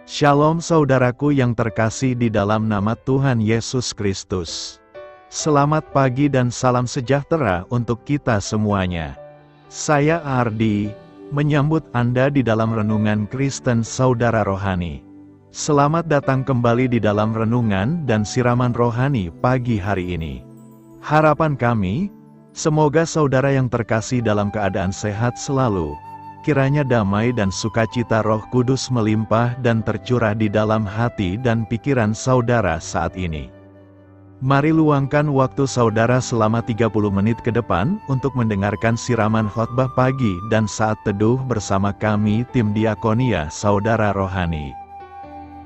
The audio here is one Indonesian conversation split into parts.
Shalom saudaraku yang terkasih di dalam nama Tuhan Yesus Kristus. Selamat pagi dan salam sejahtera untuk kita semuanya. Saya Ardi, menyambut Anda di dalam Renungan Kristen Saudara Rohani. Selamat datang kembali di dalam renungan dan siraman rohani pagi hari ini. Harapan kami, semoga saudara yang terkasih dalam keadaan sehat selalu. Kiranya damai dan sukacita Roh Kudus melimpah dan tercurah di dalam hati dan pikiran saudara saat ini. Mari luangkan waktu saudara selama 30 menit ke depan untuk mendengarkan siraman khotbah pagi dan saat teduh bersama kami tim Diakonia Saudara Rohani.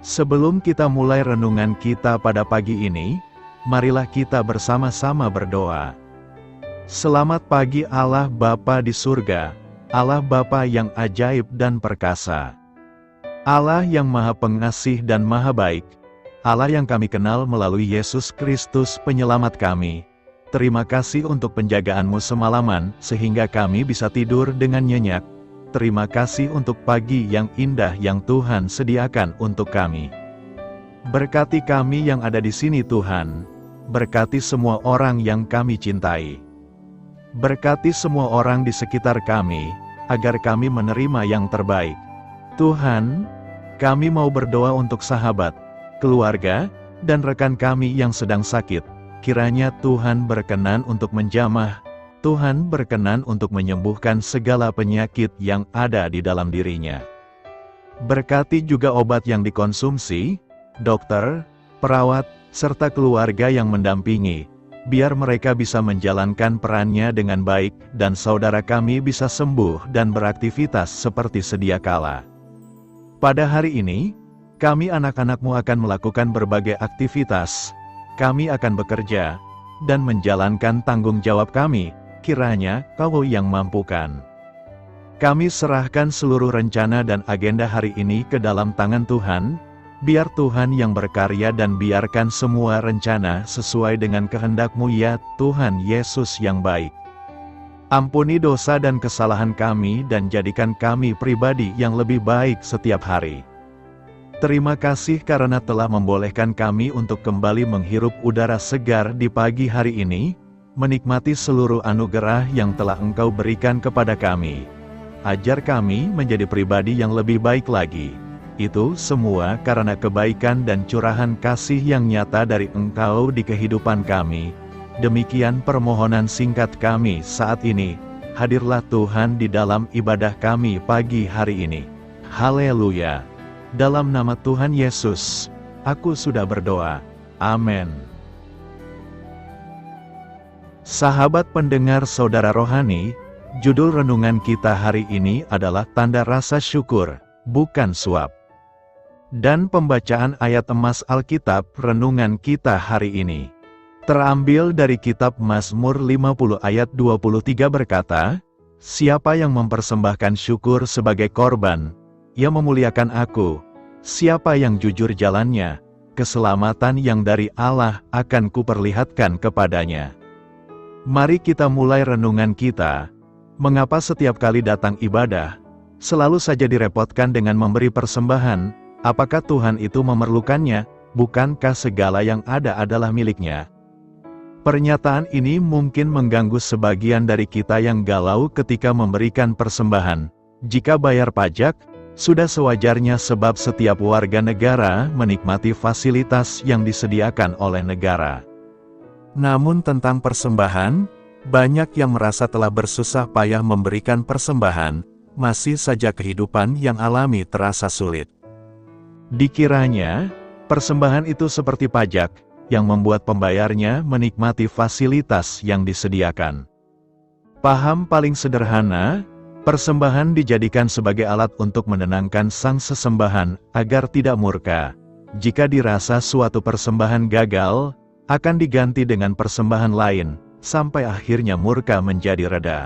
Sebelum kita mulai renungan kita pada pagi ini, marilah kita bersama-sama berdoa. Selamat pagi Allah Bapa di surga, Allah Bapa yang ajaib dan perkasa. Allah yang Maha Pengasih dan Maha Baik. Allah yang kami kenal melalui Yesus Kristus penyelamat kami. Terima kasih untuk penjagaan-Mu semalaman, sehingga kami bisa tidur dengan nyenyak. Terima kasih untuk pagi yang indah yang Tuhan sediakan untuk kami. Berkati kami yang ada di sini Tuhan. Berkati semua orang yang kami cintai. Berkati semua orang di sekitar kami, agar kami menerima yang terbaik. Tuhan, kami mau berdoa untuk sahabat, keluarga, dan rekan kami yang sedang sakit. Kiranya Tuhan berkenan untuk menjamah, Tuhan berkenan untuk menyembuhkan segala penyakit yang ada di dalam dirinya. Berkati juga obat yang dikonsumsi, dokter, perawat, serta keluarga yang mendampingi, biar mereka bisa menjalankan perannya dengan baik, dan saudara kami bisa sembuh dan beraktivitas seperti sedia kala. Pada hari ini, kami anak-anak-Mu akan melakukan berbagai aktivitas. Kami akan bekerja, dan menjalankan tanggung jawab kami, kiranya Kau yang mampukan. Kami serahkan seluruh rencana dan agenda hari ini ke dalam tangan Tuhan. Biar Tuhan yang berkarya dan biarkan semua rencana sesuai dengan kehendak-Mu ya Tuhan Yesus yang baik. Ampuni dosa dan kesalahan kami dan jadikan kami pribadi yang lebih baik setiap hari. Terima kasih karena telah membolehkan kami untuk kembali menghirup udara segar di pagi hari ini, menikmati seluruh anugerah yang telah Engkau berikan kepada kami. Ajar kami menjadi pribadi yang lebih baik lagi. Itu semua karena kebaikan dan curahan kasih yang nyata dari Engkau di kehidupan kami. Demikian permohonan singkat kami saat ini. Hadirlah Tuhan di dalam ibadah kami pagi hari ini. Haleluya. Dalam nama Tuhan Yesus, aku sudah berdoa. Amin. Sahabat pendengar saudara rohani, judul renungan kita hari ini adalah tanda rasa syukur, bukan suap. Dan pembacaan ayat emas Alkitab renungan kita hari ini terambil dari kitab Mazmur 50 ayat 23 berkata, "Siapa yang mempersembahkan syukur sebagai korban, ia memuliakan aku. Siapa yang jujur jalannya, keselamatan yang dari Allah akan kuperlihatkan kepadanya." Mari kita mulai renungan kita. Mengapa setiap kali datang ibadah, selalu saja direpotkan dengan memberi persembahan? Apakah Tuhan itu memerlukannya? Bukankah segala yang ada adalah milik-Nya? Pernyataan ini mungkin mengganggu sebagian dari kita yang galau ketika memberikan persembahan. Jika bayar pajak, sudah sewajarnya sebab setiap warga negara menikmati fasilitas yang disediakan oleh negara. Namun tentang persembahan, banyak yang merasa telah bersusah payah memberikan persembahan, masih saja kehidupan yang alami terasa sulit. Dikiranya, persembahan itu seperti pajak, yang membuat pembayarnya menikmati fasilitas yang disediakan. Paham paling sederhana, persembahan dijadikan sebagai alat untuk menenangkan sang sesembahan, agar tidak murka. Jika dirasa suatu persembahan gagal, akan diganti dengan persembahan lain, sampai akhirnya murka menjadi reda.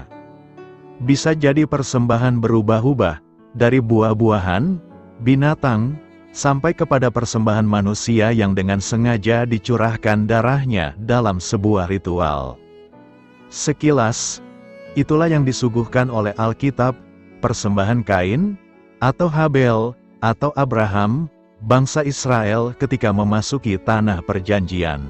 Bisa jadi persembahan berubah-ubah, dari buah-buahan, binatang, sampai kepada persembahan manusia yang dengan sengaja dicurahkan darahnya dalam sebuah ritual. Sekilas, itulah yang disuguhkan oleh Alkitab, persembahan Kain, atau Habel, atau Abraham, bangsa Israel ketika memasuki tanah perjanjian.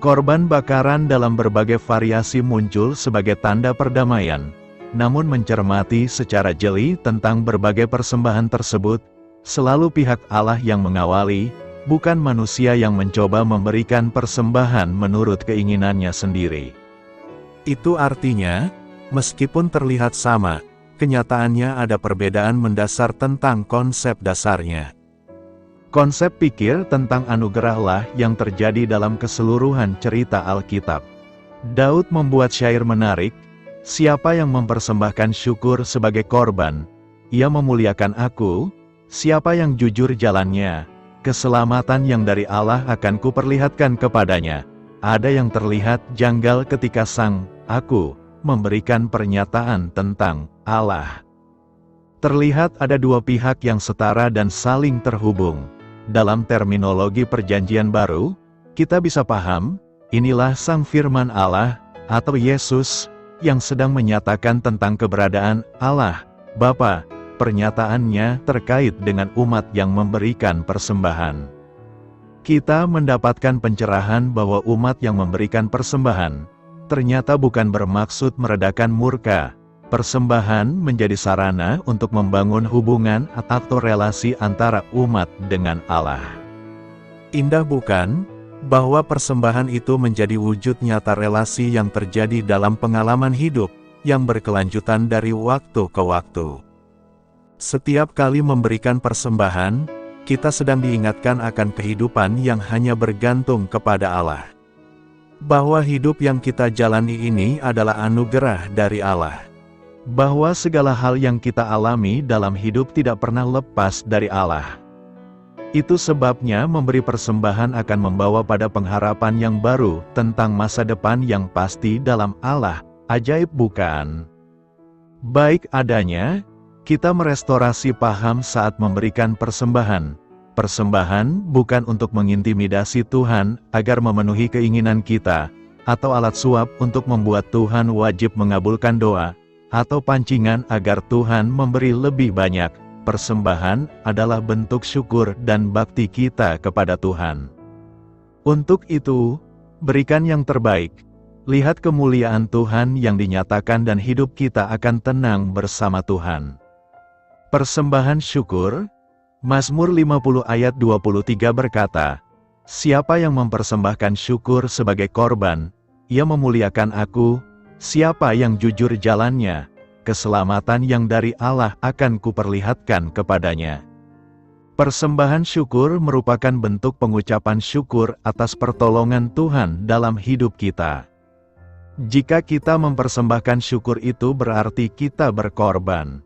Korban bakaran dalam berbagai variasi muncul sebagai tanda perdamaian, namun mencermati secara jeli tentang berbagai persembahan tersebut, selalu pihak Allah yang mengawali, bukan manusia yang mencoba memberikan persembahan menurut keinginannya sendiri. Itu artinya, meskipun terlihat sama, kenyataannya ada perbedaan mendasar tentang konsep dasarnya. Konsep pikir tentang anugerahlah yang terjadi dalam keseluruhan cerita Alkitab. Daud membuat syair menarik, "Siapa yang mempersembahkan syukur sebagai korban, ia memuliakan aku, siapa yang jujur jalannya, keselamatan yang dari Allah akan kuperlihatkan kepadanya." Ada yang terlihat janggal ketika sang aku memberikan pernyataan tentang Allah. Terlihat ada dua pihak yang setara dan saling terhubung. Dalam terminologi Perjanjian Baru, kita bisa paham, inilah sang firman Allah, atau Yesus, yang sedang menyatakan tentang keberadaan Allah, Bapa. Pernyataannya terkait dengan umat yang memberikan persembahan. Kita mendapatkan pencerahan bahwa umat yang memberikan persembahan, ternyata bukan bermaksud meredakan murka. Persembahan menjadi sarana untuk membangun hubungan atau relasi antara umat dengan Allah. Indah bukan, bahwa persembahan itu menjadi wujud nyata relasi yang terjadi dalam pengalaman hidup, yang berkelanjutan dari waktu ke waktu. Setiap kali memberikan persembahan, kita sedang diingatkan akan kehidupan yang hanya bergantung kepada Allah. Bahwa hidup yang kita jalani ini adalah anugerah dari Allah. Bahwa segala hal yang kita alami dalam hidup tidak pernah lepas dari Allah. Itu sebabnya memberi persembahan akan membawa pada pengharapan yang baru tentang masa depan yang pasti dalam Allah. Ajaib bukan? Baik adanya, kita merestorasi paham saat memberikan persembahan. Persembahan bukan untuk mengintimidasi Tuhan agar memenuhi keinginan kita, atau alat suap untuk membuat Tuhan wajib mengabulkan doa, atau pancingan agar Tuhan memberi lebih banyak. Persembahan adalah bentuk syukur dan bakti kita kepada Tuhan. Untuk itu, berikan yang terbaik. Lihat kemuliaan Tuhan yang dinyatakan dan hidup kita akan tenang bersama Tuhan. Persembahan syukur. Mazmur 50 ayat 23 berkata, "Siapa yang mempersembahkan syukur sebagai korban, ia memuliakan aku. Siapa yang jujur jalannya, keselamatan yang dari Allah akan kuperlihatkan kepadanya." Persembahan syukur merupakan bentuk pengucapan syukur atas pertolongan Tuhan dalam hidup kita. Jika kita mempersembahkan syukur itu berarti kita berkorban.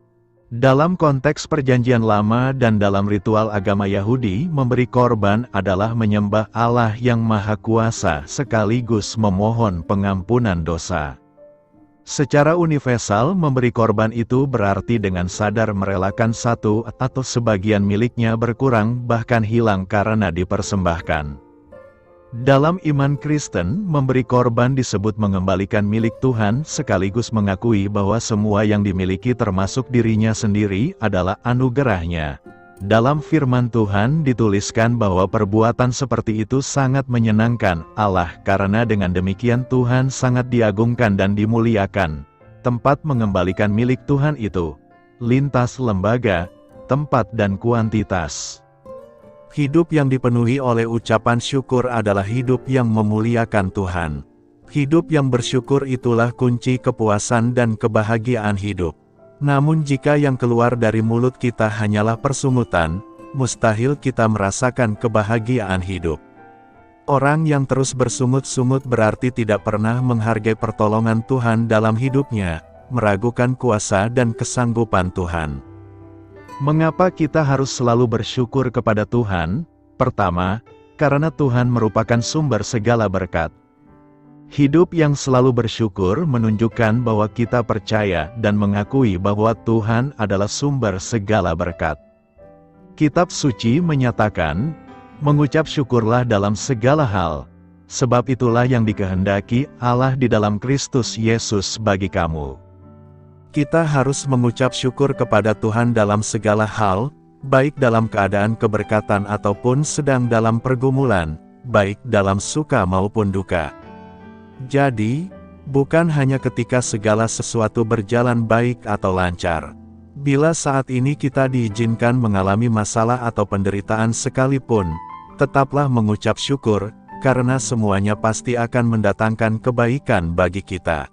Dalam konteks Perjanjian Lama dan dalam ritual agama Yahudi, memberi korban adalah menyembah Allah yang Maha Kuasa sekaligus memohon pengampunan dosa. Secara universal, memberi korban itu berarti dengan sadar merelakan satu atau sebagian miliknya berkurang bahkan hilang karena dipersembahkan. Dalam iman Kristen, memberi korban disebut mengembalikan milik Tuhan sekaligus mengakui bahwa semua yang dimiliki termasuk dirinya sendiri adalah anugerahnya. Dalam firman Tuhan dituliskan bahwa perbuatan seperti itu sangat menyenangkan Allah karena dengan demikian Tuhan sangat diagungkan dan dimuliakan. Tempat mengembalikan milik Tuhan itu, lintas lembaga, tempat dan kuantitas. Hidup yang dipenuhi oleh ucapan syukur adalah hidup yang memuliakan Tuhan. Hidup yang bersyukur itulah kunci kepuasan dan kebahagiaan hidup. Namun jika yang keluar dari mulut kita hanyalah persungutan, mustahil kita merasakan kebahagiaan hidup. Orang yang terus bersungut-sungut berarti tidak pernah menghargai pertolongan Tuhan dalam hidupnya, meragukan kuasa dan kesanggupan Tuhan. Mengapa kita harus selalu bersyukur kepada Tuhan? Pertama, karena Tuhan merupakan sumber segala berkat. Hidup yang selalu bersyukur menunjukkan bahwa kita percaya dan mengakui bahwa Tuhan adalah sumber segala berkat. Kitab suci menyatakan, mengucap syukurlah dalam segala hal, sebab itulah yang dikehendaki Allah di dalam Kristus Yesus bagi kamu. Kita harus mengucap syukur kepada Tuhan dalam segala hal, baik dalam keadaan keberkatan ataupun sedang dalam pergumulan, baik dalam suka maupun duka. Jadi, bukan hanya ketika segala sesuatu berjalan baik atau lancar. Bila saat ini kita diizinkan mengalami masalah atau penderitaan sekalipun, tetaplah mengucap syukur, karena semuanya pasti akan mendatangkan kebaikan bagi kita.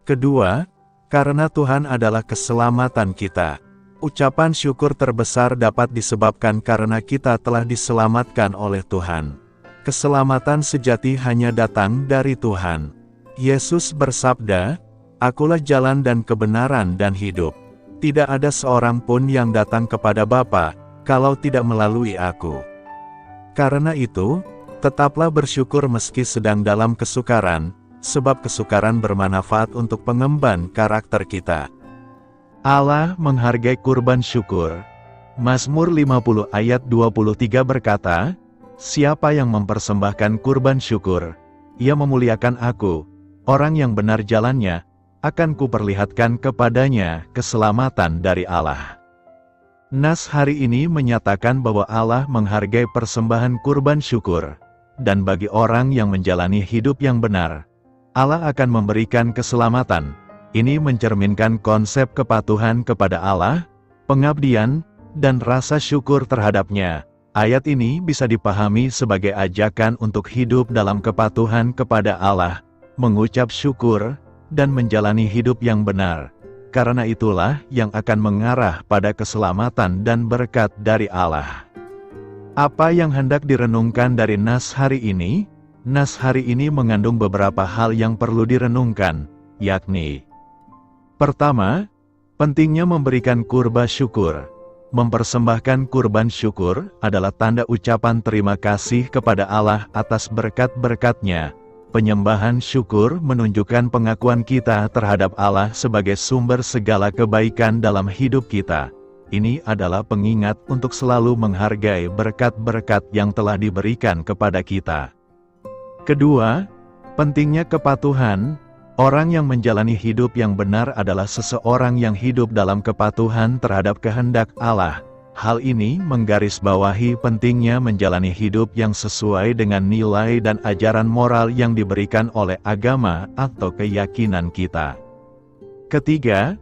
Kedua, karena Tuhan adalah keselamatan kita. Ucapan syukur terbesar dapat disebabkan karena kita telah diselamatkan oleh Tuhan. Keselamatan sejati hanya datang dari Tuhan. Yesus bersabda, "Akulah jalan dan kebenaran dan hidup. Tidak ada seorang pun yang datang kepada Bapa, kalau tidak melalui Aku." Karena itu, tetaplah bersyukur meski sedang dalam kesukaran, sebab kesukaran bermanfaat untuk pengemban karakter kita. Allah menghargai kurban syukur. Mazmur 50 ayat 23 berkata, "Siapa yang mempersembahkan kurban syukur, ia memuliakan Aku. Orang yang benar jalannya, akan kuperlihatkan kepadanya keselamatan dari Allah." Nas hari ini menyatakan bahwa Allah menghargai persembahan kurban syukur. Dan bagi orang yang menjalani hidup yang benar, Allah akan memberikan keselamatan. Ini mencerminkan konsep kepatuhan kepada Allah, pengabdian, dan rasa syukur terhadapnya. Ayat ini bisa dipahami sebagai ajakan untuk hidup dalam kepatuhan kepada Allah, mengucap syukur, dan menjalani hidup yang benar. Karena itulah yang akan mengarah pada keselamatan dan berkat dari Allah. Apa yang hendak direnungkan dari nas hari ini? Nas hari ini mengandung beberapa hal yang perlu direnungkan, yakni: pertama, pentingnya memberikan kurban syukur. Mempersembahkan kurban syukur adalah tanda ucapan terima kasih kepada Allah atas berkat-berkat-Nya. Penyembahan syukur menunjukkan pengakuan kita terhadap Allah sebagai sumber segala kebaikan dalam hidup kita. Ini adalah pengingat untuk selalu menghargai berkat-berkat yang telah diberikan kepada kita. Kedua, pentingnya kepatuhan. Orang yang menjalani hidup yang benar adalah seseorang yang hidup dalam kepatuhan terhadap kehendak Allah. Hal ini menggarisbawahi pentingnya menjalani hidup yang sesuai dengan nilai dan ajaran moral yang diberikan oleh agama atau keyakinan kita. Ketiga,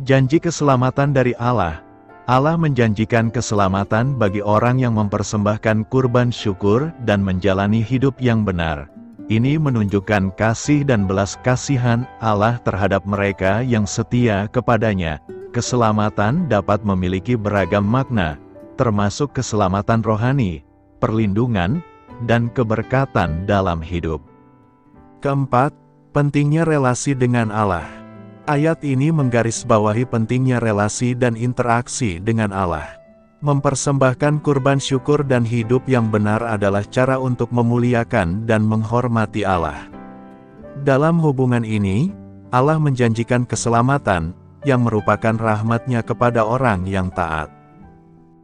janji keselamatan dari Allah. Allah menjanjikan keselamatan bagi orang yang mempersembahkan kurban syukur dan menjalani hidup yang benar. Ini menunjukkan kasih dan belas kasihan Allah terhadap mereka yang setia kepadanya. Keselamatan dapat memiliki beragam makna, termasuk keselamatan rohani, perlindungan, dan keberkatan dalam hidup. Keempat, pentingnya relasi dengan Allah. Ayat ini menggarisbawahi pentingnya relasi dan interaksi dengan Allah. Mempersembahkan kurban syukur dan hidup yang benar adalah cara untuk memuliakan dan menghormati Allah. Dalam hubungan ini, Allah menjanjikan keselamatan, yang merupakan rahmat-Nya kepada orang yang taat.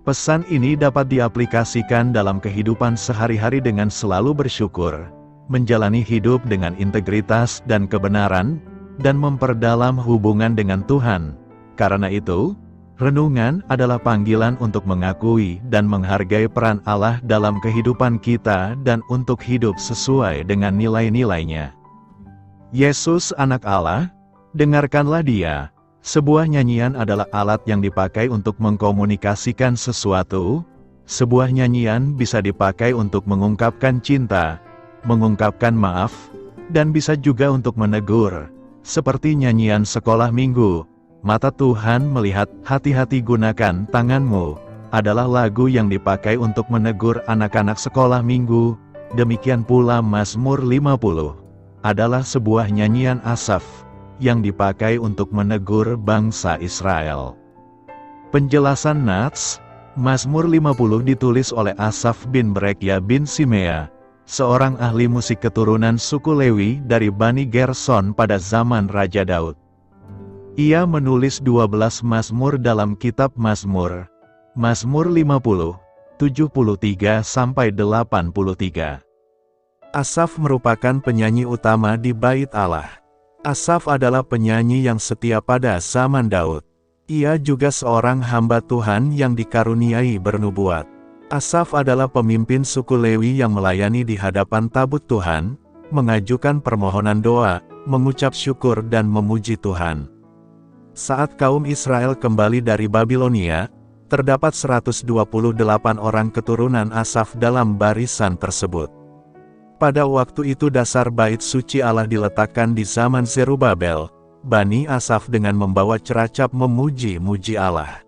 Pesan ini dapat diaplikasikan dalam kehidupan sehari-hari dengan selalu bersyukur, menjalani hidup dengan integritas dan kebenaran, dan memperdalam hubungan dengan Tuhan. Karena itu, renungan adalah panggilan untuk mengakui dan menghargai peran Allah dalam kehidupan kita dan untuk hidup sesuai dengan nilai-nilainya. Yesus Anak Allah, dengarkanlah Dia. Sebuah nyanyian adalah alat yang dipakai untuk mengkomunikasikan sesuatu. Sebuah nyanyian bisa dipakai untuk mengungkapkan cinta, mengungkapkan maaf, dan bisa juga untuk menegur. Seperti nyanyian sekolah minggu, "Mata Tuhan melihat, hati-hati gunakan tanganmu," adalah lagu yang dipakai untuk menegur anak-anak sekolah minggu. Demikian pula Mazmur 50 adalah sebuah nyanyian Asaf yang dipakai untuk menegur bangsa Israel. Penjelasan nats, Mazmur 50 ditulis oleh Asaf bin Berekya bin Simea, seorang ahli musik keturunan suku Lewi dari Bani Gerson pada zaman Raja Daud. Ia menulis 12 Mazmur dalam kitab Mazmur. Mazmur 50, 73-83. Asaf merupakan penyanyi utama di Bait Allah. Asaf adalah penyanyi yang setia pada zaman Daud. Ia juga seorang hamba Tuhan yang dikaruniai bernubuat. Asaf adalah pemimpin suku Lewi yang melayani di hadapan tabut Tuhan, mengajukan permohonan doa, mengucap syukur dan memuji Tuhan. Saat kaum Israel kembali dari Babilonia, terdapat 128 orang keturunan Asaf dalam barisan tersebut. Pada waktu itu dasar bait suci Allah diletakkan di zaman Zerubabel, Bani Asaf dengan membawa ceracap memuji-muji Allah.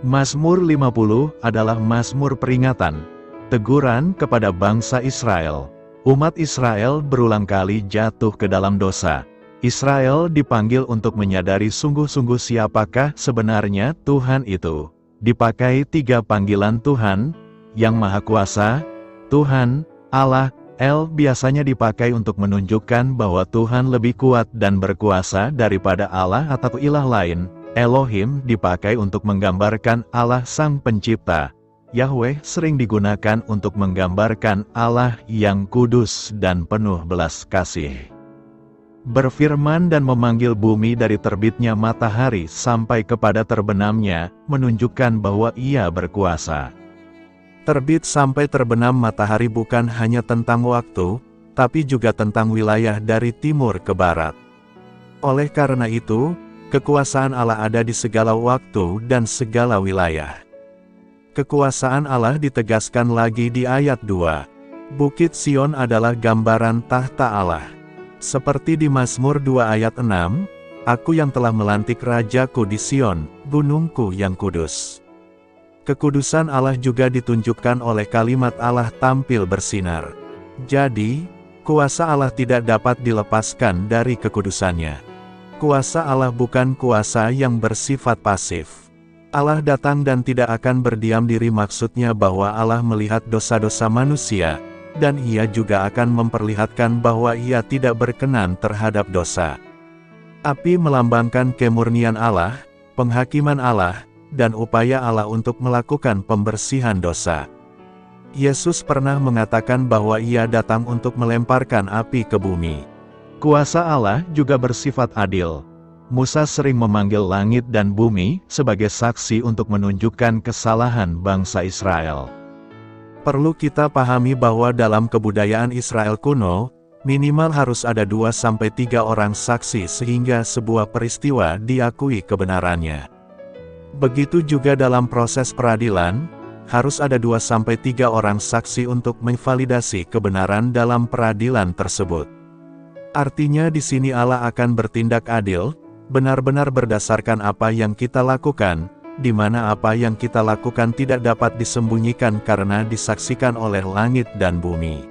Mazmur 50 adalah mazmur peringatan, teguran kepada bangsa Israel. Umat Israel berulang kali jatuh ke dalam dosa. Israel dipanggil untuk menyadari sungguh-sungguh siapakah sebenarnya Tuhan itu. Dipakai 3 panggilan Tuhan, yang Maha Kuasa, Tuhan, Allah, El biasanya dipakai untuk menunjukkan bahwa Tuhan lebih kuat dan berkuasa daripada Allah atau ilah lain. Elohim dipakai untuk menggambarkan Allah Sang Pencipta. Yahweh sering digunakan untuk menggambarkan Allah yang kudus dan penuh belas kasih. Berfirman dan memanggil bumi dari terbitnya matahari sampai kepada terbenamnya, menunjukkan bahwa Ia berkuasa. Terbit sampai terbenam matahari bukan hanya tentang waktu, tapi juga tentang wilayah dari timur ke barat. Oleh karena itu, kekuasaan Allah ada di segala waktu dan segala wilayah. Kekuasaan Allah ditegaskan lagi di ayat 2. Bukit Sion adalah gambaran tahta Allah. Seperti di Mazmur 2 ayat 6, Aku yang telah melantik Rajaku di Sion, gunungku yang kudus. Kekudusan Allah juga ditunjukkan oleh kalimat Allah tampil bersinar. Jadi, kuasa Allah tidak dapat dilepaskan dari kekudusannya. Kuasa Allah bukan kuasa yang bersifat pasif. Allah datang dan tidak akan berdiam diri, maksudnya bahwa Allah melihat dosa-dosa manusia, dan Ia juga akan memperlihatkan bahwa Ia tidak berkenan terhadap dosa. Api melambangkan kemurnian Allah, penghakiman Allah, dan upaya Allah untuk melakukan pembersihan dosa. Yesus pernah mengatakan bahwa Ia datang untuk melemparkan api ke bumi. Kuasa Allah juga bersifat adil. Musa sering memanggil langit dan bumi sebagai saksi untuk menunjukkan kesalahan bangsa Israel. Perlu kita pahami bahwa dalam kebudayaan Israel kuno, minimal harus ada 2-3 orang saksi sehingga sebuah peristiwa diakui kebenarannya. Begitu juga dalam proses peradilan, harus ada 2-3 orang saksi untuk memvalidasi kebenaran dalam peradilan tersebut. Artinya di sini Allah akan bertindak adil, benar-benar berdasarkan apa yang kita lakukan, di mana apa yang kita lakukan tidak dapat disembunyikan karena disaksikan oleh langit dan bumi.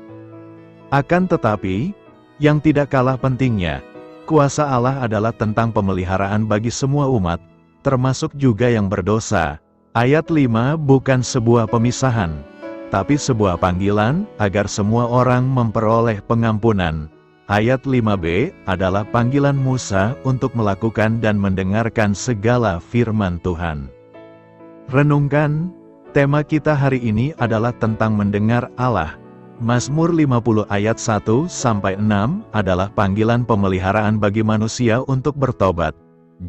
Akan tetapi, yang tidak kalah pentingnya, kuasa Allah adalah tentang pemeliharaan bagi semua umat, termasuk juga yang berdosa. Ayat 5 bukan sebuah pemisahan, tapi sebuah panggilan, agar semua orang memperoleh pengampunan. Ayat 5b adalah panggilan Musa untuk melakukan dan mendengarkan segala firman Tuhan. Renungkan, tema kita hari ini adalah tentang mendengar Allah. Mazmur 50 ayat 1-6 adalah panggilan pemeliharaan bagi manusia untuk bertobat.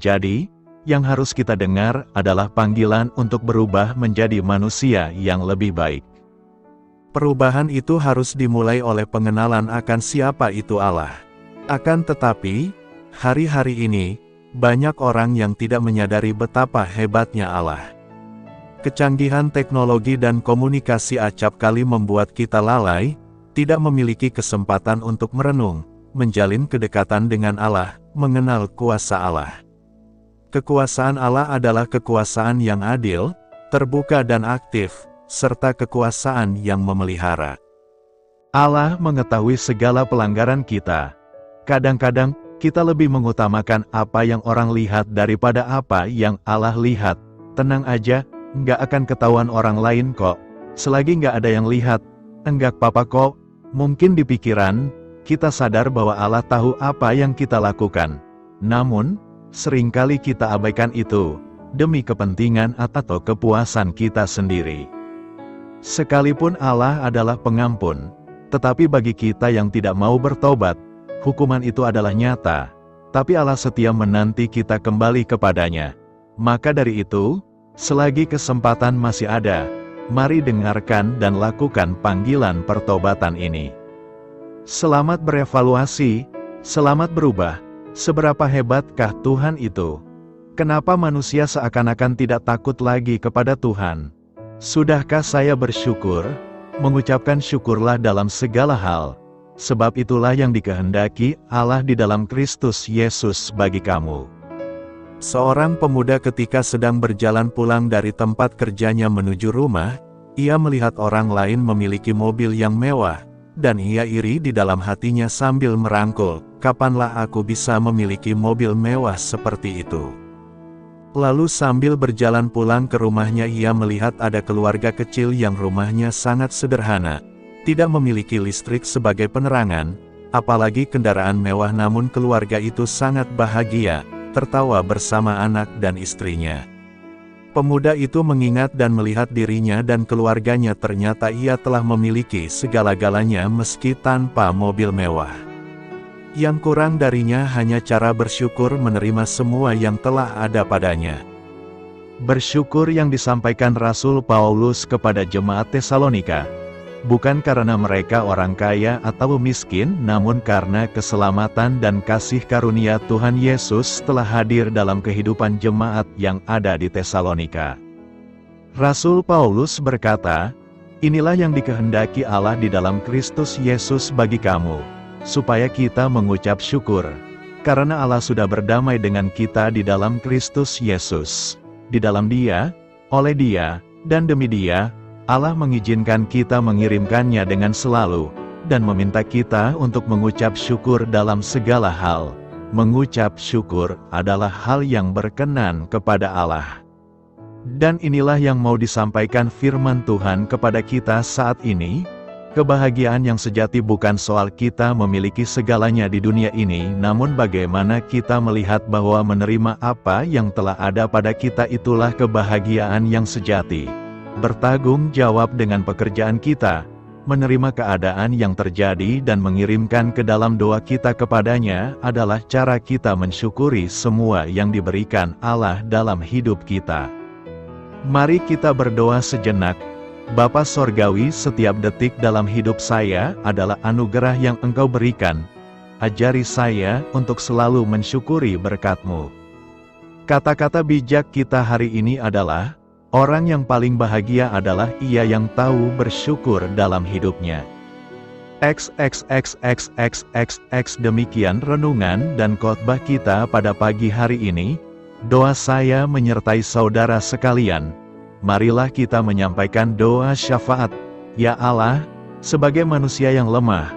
Jadi, yang harus kita dengar adalah panggilan untuk berubah menjadi manusia yang lebih baik. Perubahan itu harus dimulai oleh pengenalan akan siapa itu Allah. Akan tetapi, hari-hari ini, banyak orang yang tidak menyadari betapa hebatnya Allah. Kecanggihan teknologi dan komunikasi acap kali membuat kita lalai, tidak memiliki kesempatan untuk merenung, menjalin kedekatan dengan Allah, mengenal kuasa Allah. Kekuasaan Allah adalah kekuasaan yang adil, terbuka dan aktif, serta kekuasaan yang memelihara. Allah mengetahui segala pelanggaran kita. Kadang-kadang, kita lebih mengutamakan apa yang orang lihat daripada apa yang Allah lihat. Tenang aja, nggak akan ketahuan orang lain kok. Selagi nggak ada yang lihat, enggak apa-apa kok. Mungkin di pikiran, kita sadar bahwa Allah tahu apa yang kita lakukan. Namun, seringkali kita abaikan itu, demi kepentingan atau kepuasan kita sendiri. Sekalipun Allah adalah pengampun, tetapi bagi kita yang tidak mau bertobat, hukuman itu adalah nyata. Tapi Allah setia menanti kita kembali kepadanya. Maka dari itu, selagi kesempatan masih ada, mari dengarkan dan lakukan panggilan pertobatan ini. Selamat berevaluasi, selamat berubah. Seberapa hebatkah Tuhan itu? Kenapa manusia seakan-akan tidak takut lagi kepada Tuhan? Sudahkah saya bersyukur? Mengucapkan syukurlah dalam segala hal. Sebab itulah yang dikehendaki Allah di dalam Kristus Yesus bagi kamu. Seorang pemuda ketika sedang berjalan pulang dari tempat kerjanya menuju rumah, ia melihat orang lain memiliki mobil yang mewah, dan ia iri di dalam hatinya sambil merangkul, "Kapanlah aku bisa memiliki mobil mewah seperti itu?" Lalu sambil berjalan pulang ke rumahnya ia melihat ada keluarga kecil yang rumahnya sangat sederhana, tidak memiliki listrik sebagai penerangan, apalagi kendaraan mewah, namun keluarga itu sangat bahagia, tertawa bersama anak dan istrinya. Pemuda itu mengingat dan melihat dirinya dan keluarganya, ternyata ia telah memiliki segala-galanya meski tanpa mobil mewah. Yang kurang darinya hanya cara bersyukur menerima semua yang telah ada padanya. Bersyukur yang disampaikan Rasul Paulus kepada jemaat Tesalonika, bukan karena mereka orang kaya atau miskin, namun karena keselamatan dan kasih karunia Tuhan Yesus telah hadir dalam kehidupan jemaat yang ada di Tesalonika. Rasul Paulus berkata, "Inilah yang dikehendaki Allah di dalam Kristus Yesus bagi kamu, supaya kita mengucap syukur, karena Allah sudah berdamai dengan kita di dalam Kristus Yesus. Di dalam Dia, oleh Dia, dan demi Dia, Allah mengizinkan kita mengirimkannya dengan selalu, dan meminta kita untuk mengucap syukur dalam segala hal." Mengucap syukur adalah hal yang berkenan kepada Allah. Dan inilah yang mau disampaikan firman Tuhan kepada kita saat ini. Kebahagiaan yang sejati bukan soal kita memiliki segalanya di dunia ini, namun bagaimana kita melihat bahwa menerima apa yang telah ada pada kita itulah kebahagiaan yang sejati. Bertanggung jawab dengan pekerjaan kita, menerima keadaan yang terjadi dan mengirimkan ke dalam doa kita kepadanya adalah cara kita mensyukuri semua yang diberikan Allah dalam hidup kita. Mari kita berdoa sejenak. Bapa Sorgawi, setiap detik dalam hidup saya adalah anugerah yang Engkau berikan. Ajari saya untuk selalu mensyukuri berkat-Mu. Kata-kata bijak kita hari ini adalah, orang yang paling bahagia adalah ia yang tahu bersyukur dalam hidupnya. XXXXXX. Demikian renungan dan khotbah kita pada pagi hari ini. Doa saya menyertai saudara sekalian. Marilah kita menyampaikan doa syafaat. Ya Allah, sebagai manusia yang lemah,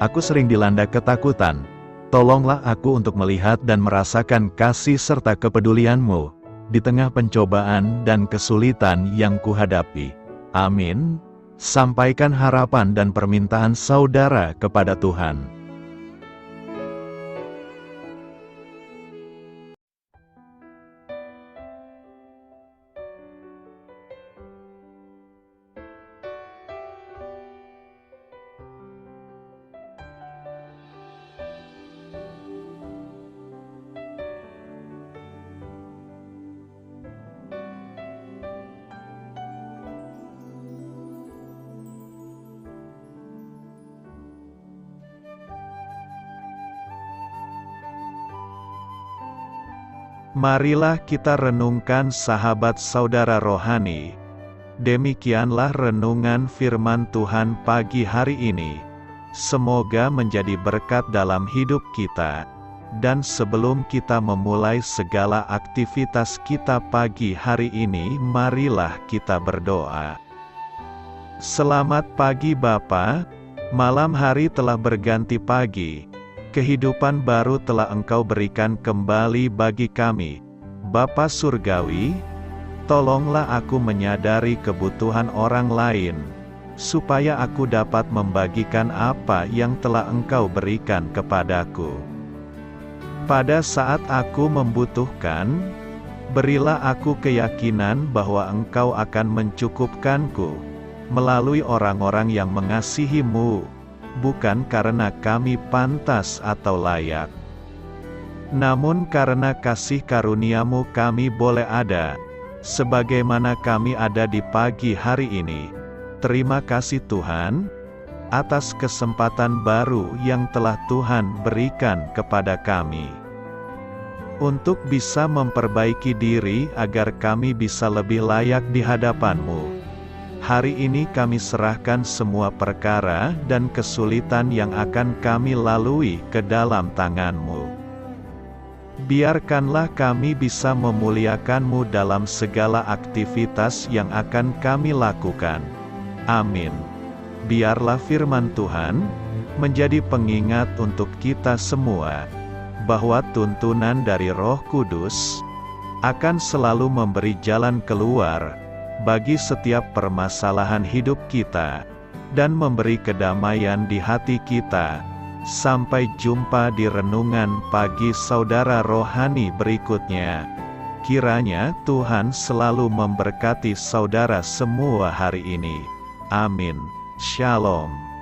aku sering dilanda ketakutan. Tolonglah aku untuk melihat dan merasakan kasih serta kepedulian-Mu di tengah pencobaan dan kesulitan yang kuhadapi. Amin. Sampaikan harapan dan permintaan saudara kepada Tuhan. Marilah kita renungkan sahabat saudara rohani. Demikianlah renungan firman Tuhan pagi hari ini. Semoga menjadi berkat dalam hidup kita. Dan sebelum kita memulai segala aktivitas kita pagi hari ini, marilah kita berdoa. Selamat pagi Bapa, malam hari telah berganti pagi. Kehidupan baru telah Engkau berikan kembali bagi kami. Bapa Surgawi, tolonglah aku menyadari kebutuhan orang lain, supaya aku dapat membagikan apa yang telah Engkau berikan kepadaku. Pada saat aku membutuhkan, berilah aku keyakinan bahwa Engkau akan mencukupkanku, melalui orang-orang yang mengasihi-Mu, bukan karena kami pantas atau layak. Namun karena kasih karunia-Mu kami boleh ada, sebagaimana kami ada di pagi hari ini. Terima kasih Tuhan, atas kesempatan baru yang telah Tuhan berikan kepada kami. Untuk bisa memperbaiki diri agar kami bisa lebih layak di hadapan-Mu. Hari ini kami serahkan semua perkara dan kesulitan yang akan kami lalui ke dalam tangan-Mu. Biarkanlah kami bisa memuliakan-Mu dalam segala aktivitas yang akan kami lakukan. Amin. Biarlah firman Tuhan menjadi pengingat untuk kita semua, bahwa tuntunan dari Roh Kudus akan selalu memberi jalan keluar bagi setiap permasalahan hidup kita, dan memberi kedamaian di hati kita. Sampai jumpa di renungan pagi saudara rohani berikutnya. Kiranya Tuhan selalu memberkati saudara semua hari ini. Amin. Shalom.